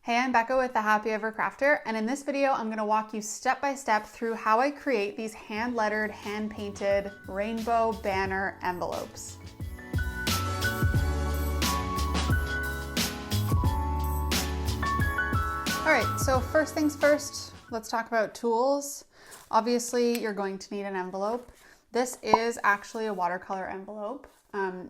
Hey, I'm Becca with The Happy Ever Crafter, and in this video, I'm gonna walk you step by step through how I create these hand-lettered, hand-painted rainbow banner envelopes. All right, so first things first, let's talk about tools. Obviously, you're going to need an envelope. This is actually a watercolor envelope.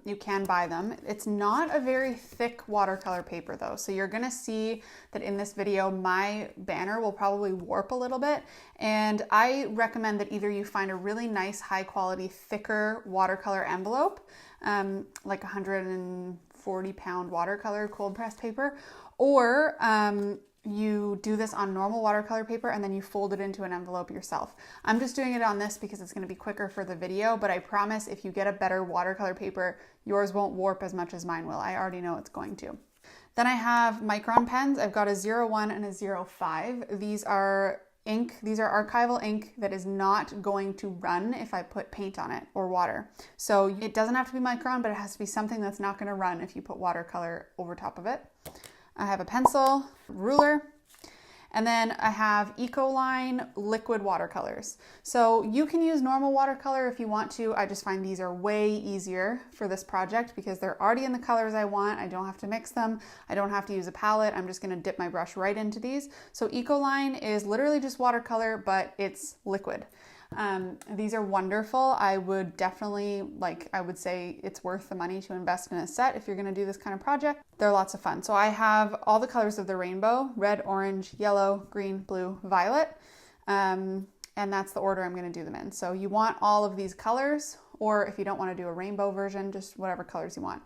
You can buy them. It's not a very thick watercolor paper though. So you're gonna see that in this video, my banner will probably warp a little bit. And I recommend that either you find a really nice, high quality, thicker watercolor envelope, like 140-pound watercolor cold pressed paper, or you do this on normal watercolor paper and then you fold it into an envelope yourself. I'm just doing it on this because it's going to be quicker for the video, but I promise if you get a better watercolor paper, yours won't warp as much as mine will. I already know it's going to. Then I have micron pens. I've got a 01 and a 05. These are ink. These are archival ink that is not going to run if I put paint on it or water. So it doesn't have to be micron, but it has to be something that's not going to run if you put watercolor over top of it. I have a pencil, ruler, and then I have Ecoline liquid watercolors. So you can use normal watercolor if you want to. I just find these are way easier for this project because they're already in the colors I want. I don't have to mix them. I don't have to use a palette. I'm just gonna dip my brush right into these. So Ecoline is literally just watercolor, but it's liquid. These are wonderful. I would definitely, I would say it's worth the money to invest in a set if you're going to do this kind of project. They're lots of fun. So I have all the colors of the rainbow: red, orange, yellow, green, blue, violet. And that's the order I'm going to do them in. So you want all of these colors, or if you don't want to do a rainbow version, just whatever colors you want.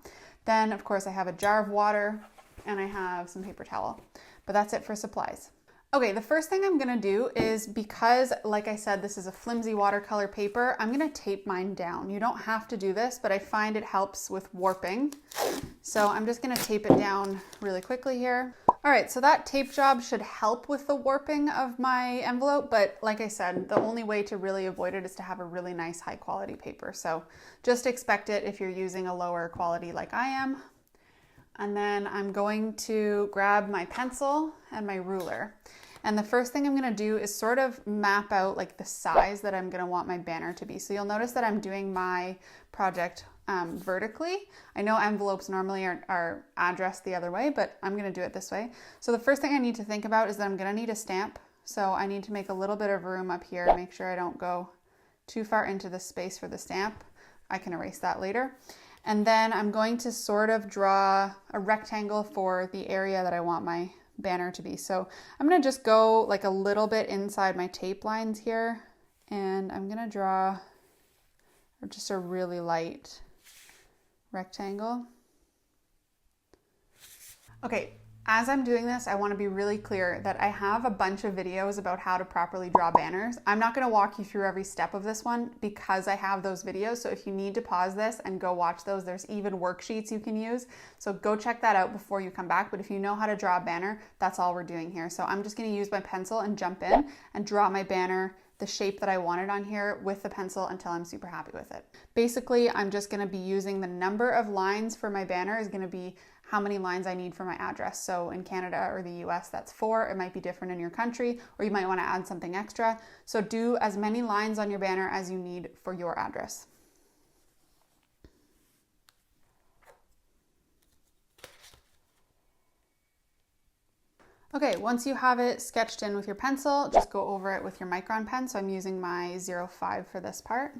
Then of course I have a jar of water and I have some paper towel, but that's it for supplies. Okay, the first thing I'm gonna do is, because like I said, this is a flimsy watercolor paper, I'm gonna tape mine down. You don't have to do this, but I find it helps with warping. So I'm just gonna tape it down really quickly here. All right, so that tape job should help with the warping of my envelope, but like I said, the only way to really avoid it is to have a really nice high quality paper. So just expect it if you're using a lower quality like I am. And then I'm going to grab my pencil and my ruler. And the first thing I'm gonna do is sort of map out like the size that I'm gonna want my banner to be. So you'll notice that I'm doing my project vertically. I know envelopes normally are addressed the other way, but I'm gonna do it this way. So the first thing I need to think about is that I'm gonna need a stamp. So I need to make a little bit of room up here, make sure I don't go too far into the space for the stamp. I can erase that later. And then I'm going to sort of draw a rectangle for the area that I want my banner to be. So I'm going to just go like a little bit inside my tape lines here, and I'm going to draw just a really light rectangle. Okay. As I'm doing this, I want to be really clear that I have a bunch of videos about how to properly draw banners. I'm not going to walk you through every step of this one because I have those videos. So if you need to pause this and go watch those, there's even worksheets you can use. So go check that out before you come back. But if you know how to draw a banner, that's all we're doing here. So I'm just going to use my pencil and jump in and draw my banner the shape that I wanted on here with the pencil until I'm super happy with it. Basically, I'm just going to be using the number of lines for my banner is going to be how many lines I need for my address. So in Canada or the US, that's 4. It might be different in your country, or you might want to add something extra. So do as many lines on your banner as you need for your address. Okay, once you have it sketched in with your pencil, just go over it with your micron pen. So I'm using my 05 for this part.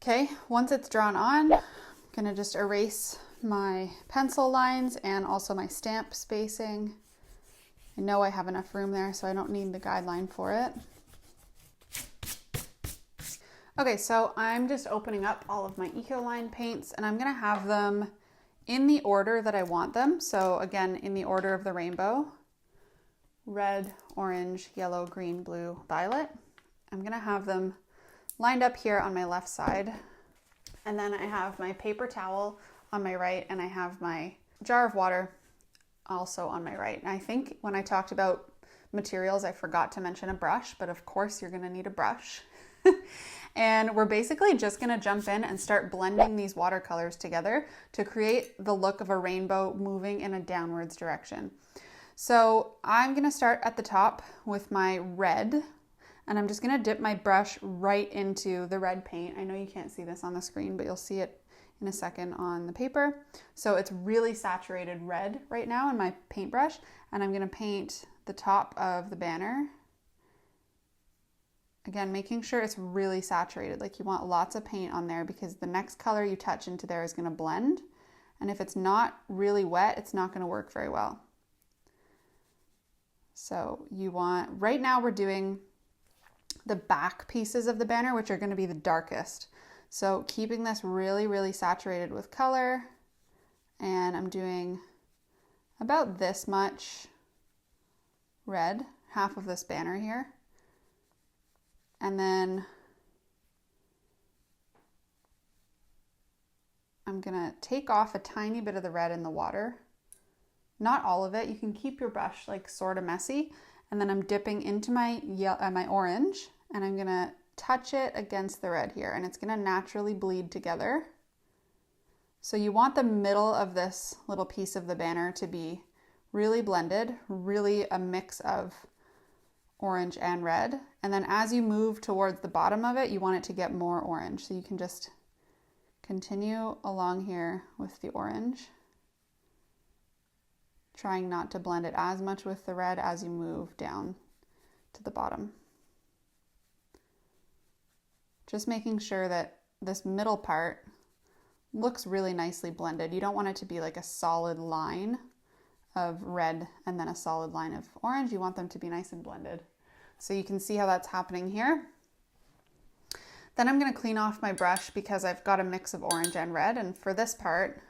Okay, once it's drawn on, I'm gonna just erase my pencil lines and also my stamp spacing. I know I have enough room there, so I don't need the guideline for it. Okay, so I'm just opening up all of my Ecoline paints and I'm gonna have them in the order that I want them. So again, in the order of the rainbow: red, orange, yellow, green, blue, violet. I'm gonna have them lined up here on my left side. And then I have my paper towel on my right and I have my jar of water also on my right. And I think when I talked about materials, I forgot to mention a brush, but of course you're gonna need a brush. And we're basically just gonna jump in and start blending these watercolors together to create the look of a rainbow moving in a downwards direction. So I'm gonna start at the top with my red, and I'm just gonna dip my brush right into the red paint. I know you can't see this on the screen, but you'll see it in a second on the paper. So it's really saturated red right now in my paintbrush, and I'm gonna paint the top of the banner. Again, making sure it's really saturated, like you want lots of paint on there because the next color you touch into there is gonna blend. And if it's not really wet, it's not gonna work very well. So you want, right now we're doing the back pieces of the banner, which are gonna be the darkest. So keeping this really, really saturated with color, and I'm doing about this much red, half of this banner here. And then I'm gonna take off a tiny bit of the red in the water. Not all of it, you can keep your brush like sort of messy. And then I'm dipping into my orange, and I'm gonna touch it against the red here, and it's gonna naturally bleed together. So you want the middle of this little piece of the banner to be really blended, really a mix of orange and red. And then as you move towards the bottom of it, you want it to get more orange. So you can just continue along here with the orange, trying not to blend it as much with the red as you move down to the bottom. Just making sure that this middle part looks really nicely blended. You don't want it to be like a solid line of red and then a solid line of orange. You want them to be nice and blended. So you can see how that's happening here. Then I'm going to clean off my brush because I've got a mix of orange and red. And for this part,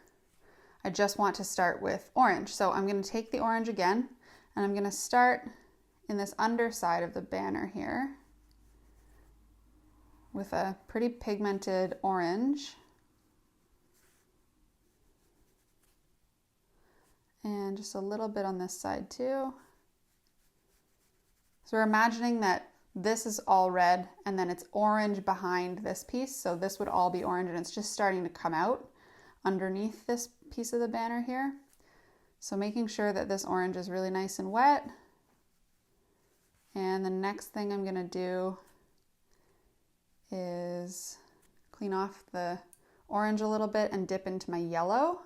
I just want to start with orange. So I'm going to take the orange again, and I'm going to start in this underside of the banner here with a pretty pigmented orange. And just a little bit on this side too. So we're imagining that this is all red and then it's orange behind this piece. So this would all be orange, and it's just starting to come out underneath this piece of the banner here. So making sure that this orange is really nice and wet. And the next thing I'm gonna do is clean off the orange a little bit and dip into my yellow.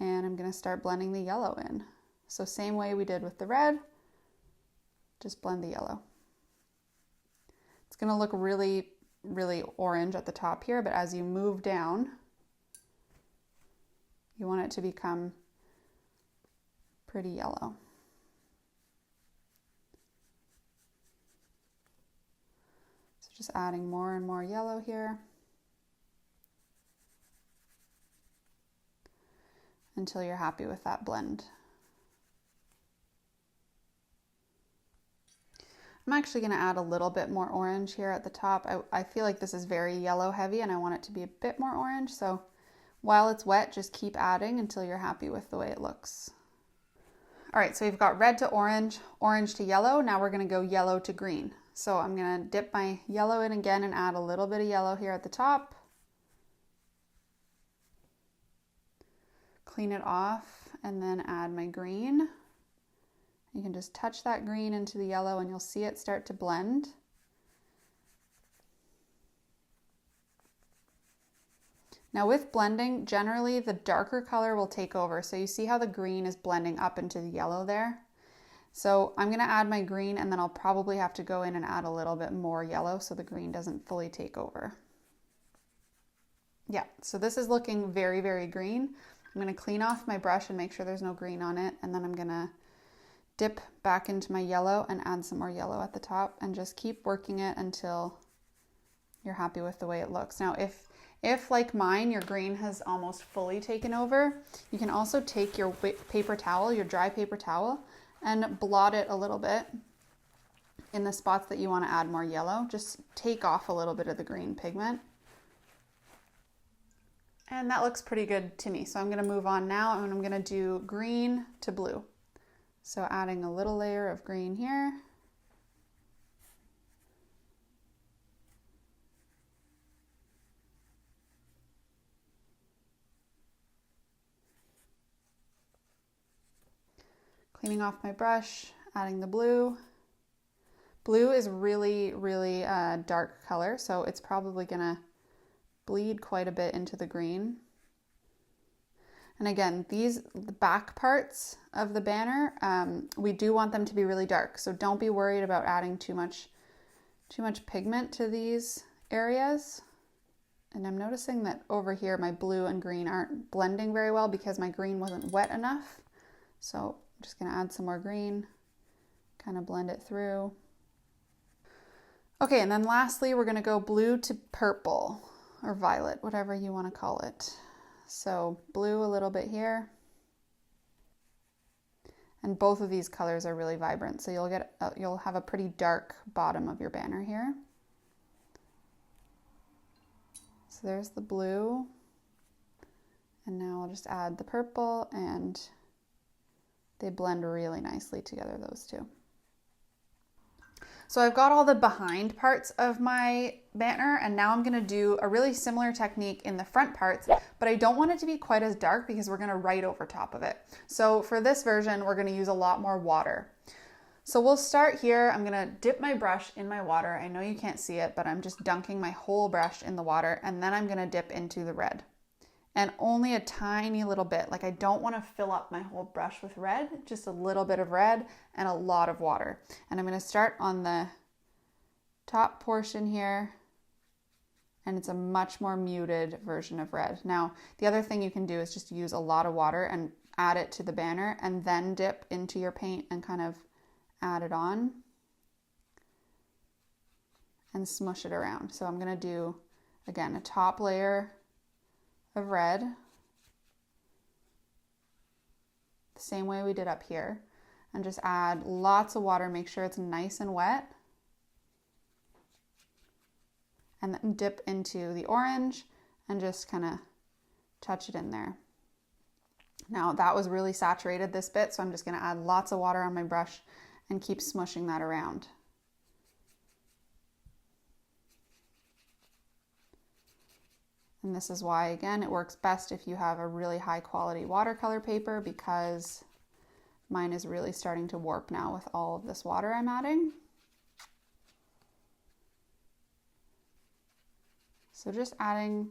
And I'm gonna start blending the yellow in. So same way we did with the red, just blend the yellow. It's gonna look really, really orange at the top here, but as you move down, you want it to become pretty yellow. So just adding more and more yellow here until you're happy with that blend. I'm actually going to add a little bit more orange here at the top. I feel like this is very yellow heavy and I want it to be a bit more orange. So while it's wet, just keep adding until you're happy with the way it looks. All right, so we've got red to orange, orange to yellow. Now we're going to go yellow to green. So I'm going to dip my yellow in again and add a little bit of yellow here at the top. Clean it off and then add my green. You can just touch that green into the yellow and you'll see it start to blend. Now with blending, generally the darker color will take over. So you see how the green is blending up into the yellow there? So I'm gonna add my green, and then I'll probably have to go in and add a little bit more yellow so the green doesn't fully take over. Yeah, so this is looking very, very green. I'm gonna clean off my brush and make sure there's no green on it, and then I'm gonna dip back into my yellow and add some more yellow at the top and just keep working it until you're happy with the way it looks. Now, if like mine, your green has almost fully taken over, you can also take your paper towel, your dry paper towel, and blot it a little bit in the spots that you want to add more yellow. Just take off a little bit of the green pigment. And that looks pretty good to me. So I'm going to move on now, and I'm going to do green to blue. So adding a little layer of green here. Cleaning off my brush, adding the blue. Blue is really, really dark color, so it's probably gonna bleed quite a bit into the green. And again, the back parts of the banner, we do want them to be really dark. So don't be worried about adding too much pigment to these areas. And I'm noticing that over here, my blue and green aren't blending very well because my green wasn't wet enough. So I'm just gonna add some more green, kind of blend it through. Okay, and then lastly, we're gonna go blue to purple or violet, whatever you wanna call it. So blue a little bit here. And both of these colors are really vibrant. So you'll have a pretty dark bottom of your banner here. So there's the blue. And now I'll just add the purple, and they blend really nicely together, those two. So I've got all the behind parts of my banner, and now I'm gonna do a really similar technique in the front parts, but I don't want it to be quite as dark because we're gonna write over top of it. So for this version, we're gonna use a lot more water. So we'll start here. I'm gonna dip my brush in my water. I know you can't see it, but I'm just dunking my whole brush in the water, and then I'm gonna dip into the red. And only a tiny little bit. Like, I don't want to fill up my whole brush with red, just a little bit of red and a lot of water. And I'm going to start on the top portion here, and it's a much more muted version of red. Now, the other thing you can do is just use a lot of water and add it to the banner, and then dip into your paint and kind of add it on and smush it around. So I'm going to do, again, a top layer of red, the same way we did up here, and just add lots of water. Make sure it's nice and wet, and then dip into the orange and just kind of touch it in there. Now that was really saturated, this bit, so I'm just going to add lots of water on my brush and keep smushing that around. And this is why, again, it works best if you have a really high quality watercolor paper, because mine is really starting to warp now with all of this water I'm adding. So just adding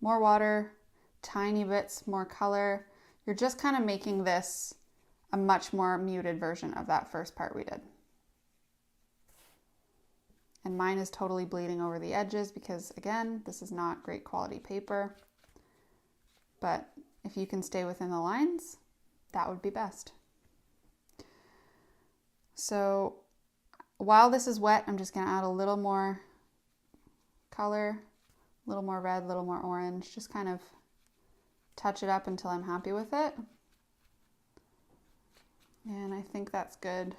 more water, tiny bits, more color. You're just kind of making this a much more muted version of that first part we did. And mine is totally bleeding over the edges because, again, this is not great quality paper. But if you can stay within the lines, that would be best. So while this is wet, I'm just going to add a little more color, a little more red, a little more orange, just kind of touch it up until I'm happy with it. And I think that's good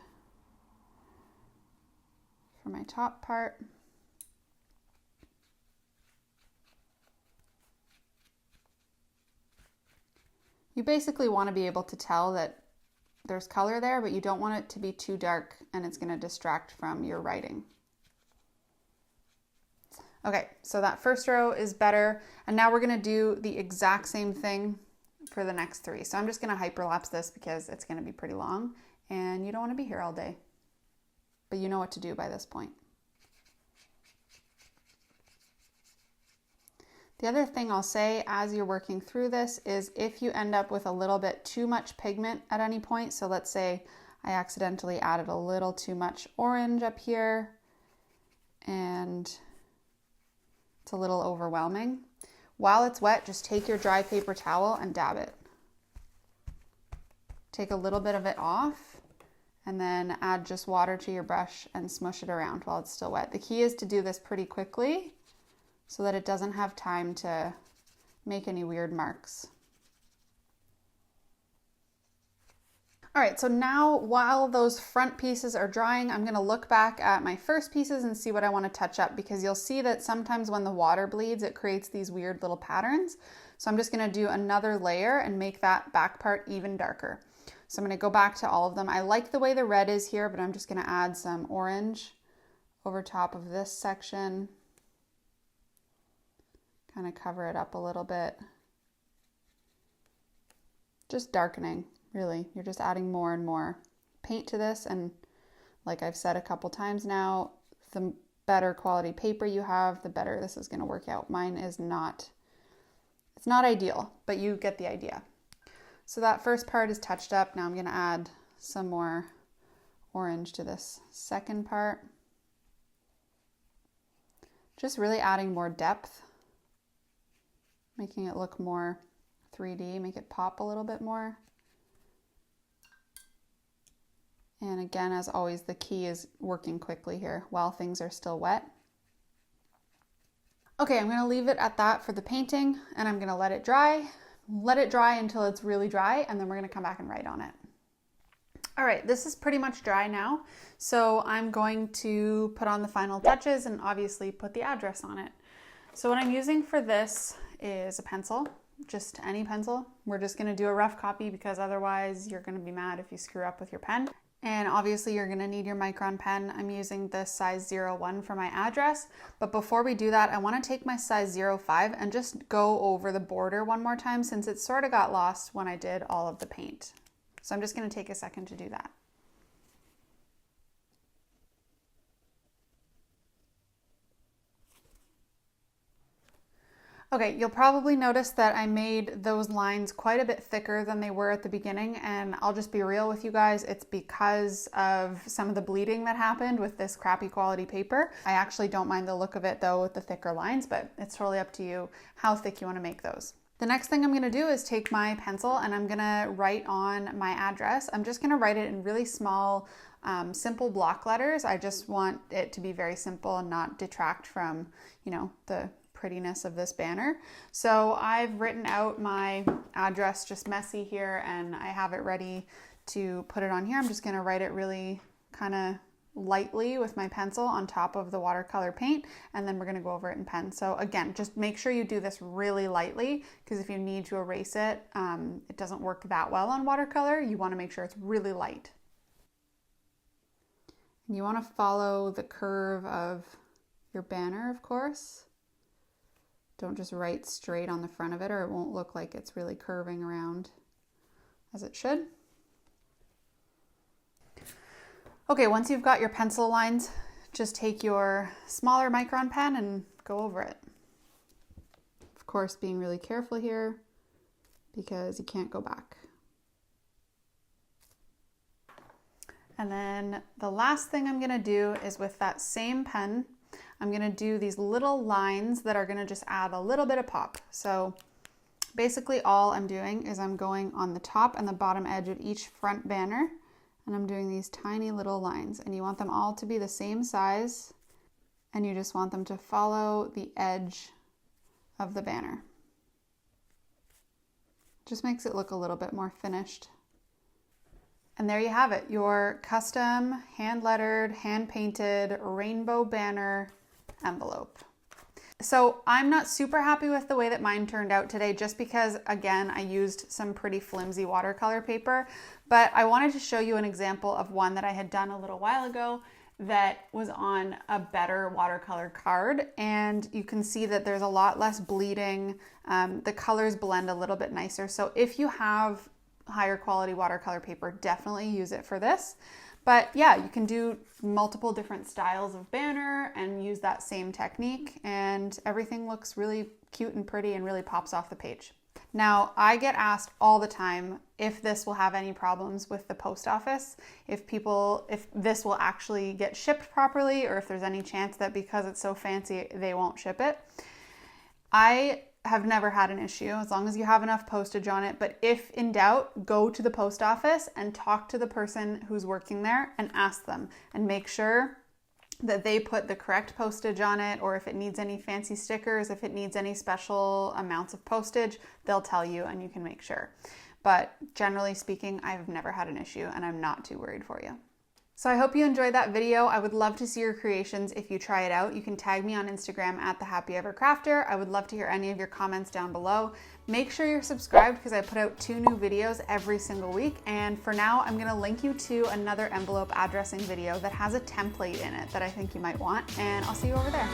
for my top part. You basically want to be able to tell that there's color there, but you don't want it to be too dark and it's going to distract from your writing. Okay, so that first row is better. And now we're going to do the exact same thing for the next three. So I'm just going to hyperlapse this because it's going to be pretty long and you don't want to be here all day. But you know what to do by this point. The other thing I'll say as you're working through this is if you end up with a little bit too much pigment at any point, so let's say I accidentally added a little too much orange up here and it's a little overwhelming. While it's wet, just take your dry paper towel and dab it. Take a little bit of it off and then add just water to your brush and smush it around while it's still wet. The key is to do this pretty quickly so that it doesn't have time to make any weird marks. All right, so now while those front pieces are drying, I'm gonna look back at my first pieces and see what I wanna touch up, because you'll see that sometimes when the water bleeds, it creates these weird little patterns. So I'm just gonna do another layer and make that back part even darker. So I'm going to go back to all of them. I like the way the red is here, but I'm just going to add some orange over top of this section. Kind of cover it up a little bit. Just darkening, really. You're just adding more and more paint to this, and like I've said a couple times now, the better quality paper you have, the better this is going to work out. Mine is not, it's not ideal, but you get the idea. So that first part is touched up. Now I'm going to add some more orange to this second part. Just really adding more depth, making it look more 3D, make it pop a little bit more. And again, as always, the key is working quickly here while things are still wet. Okay, I'm gonna leave it at that for the painting, and I'm gonna let it dry. Let it dry until it's really dry, and then we're gonna come back and write on it. All right, this is pretty much dry now. So I'm going to put on the final touches and obviously put the address on it. So what I'm using for this is a pencil, just any pencil. We're just gonna do a rough copy because otherwise you're gonna be mad if you screw up with your pen. And obviously you're gonna need your micron pen. I'm using the size 01 for my address. But before we do that, I wanna take my size 05 and just go over the border one more time since it sort of got lost when I did all of the paint. So I'm just gonna take a second to do that. Okay, you'll probably notice that I made those lines quite a bit thicker than they were at the beginning, and I'll just be real with you guys, it's because of some of the bleeding that happened with this crappy quality paper. I actually don't mind the look of it though with the thicker lines, but it's totally up to you how thick you want to make those. The next thing I'm going to do is take my pencil and I'm going to write on my address. I'm just going to write it in really small, simple block letters. I just want it to be very simple and not detract from, you know, the prettiness of this banner. So I've written out my address just messy here and I have it ready to put it on here. I'm just going to write it really kind of lightly with my pencil on top of the watercolor paint, and then we're going to go over it in pen. So again, just make sure you do this really lightly, because if you need to erase it, it doesn't work that well on watercolor. You want to make sure it's really light. And you want to follow the curve of your banner, of course. Don't just write straight on the front of it or it won't look like it's really curving around as it should. Okay, once you've got your pencil lines, just take your smaller micron pen and go over it. Of course, being really careful here because you can't go back. And then the last thing I'm gonna do is with that same pen, I'm gonna do these little lines that are gonna just add a little bit of pop. So basically all I'm doing is I'm going on the top and the bottom edge of each front banner, and I'm doing these tiny little lines, and you want them all to be the same size, and you just want them to follow the edge of the banner. Just makes it look a little bit more finished. And there you have it, your custom, hand-lettered, hand-painted rainbow banner envelope. So I'm not super happy with the way that mine turned out today, just because, again, I used some pretty flimsy watercolor paper, but I wanted to show you an example of one that I had done a little while ago that was on a better watercolor card, and you can see that there's a lot less bleeding. The colors blend a little bit nicer. So if you have higher quality watercolor paper, definitely use it for this. But yeah, you can do multiple different styles of banner and use that same technique, and everything looks really cute and pretty and really pops off the page. Now, I get asked all the time if this will have any problems with the post office, if this will actually get shipped properly, or if there's any chance that because it's so fancy, they won't ship it. I have never had an issue as long as you have enough postage on it. But if in doubt, go to the post office and talk to the person who's working there and ask them and make sure that they put the correct postage on it, or if it needs any fancy stickers, if it needs any special amounts of postage, they'll tell you and you can make sure. But generally speaking, I've never had an issue and I'm not too worried for you. So I hope you enjoyed that video. I would love to see your creations if you try it out. You can tag me on Instagram at @thehappyevercrafter. I would love to hear any of your comments down below. Make sure you're subscribed because I put out 2 new videos every single week. And for now, I'm gonna link you to another envelope addressing video that has a template in it that I think you might want, and I'll see you over there.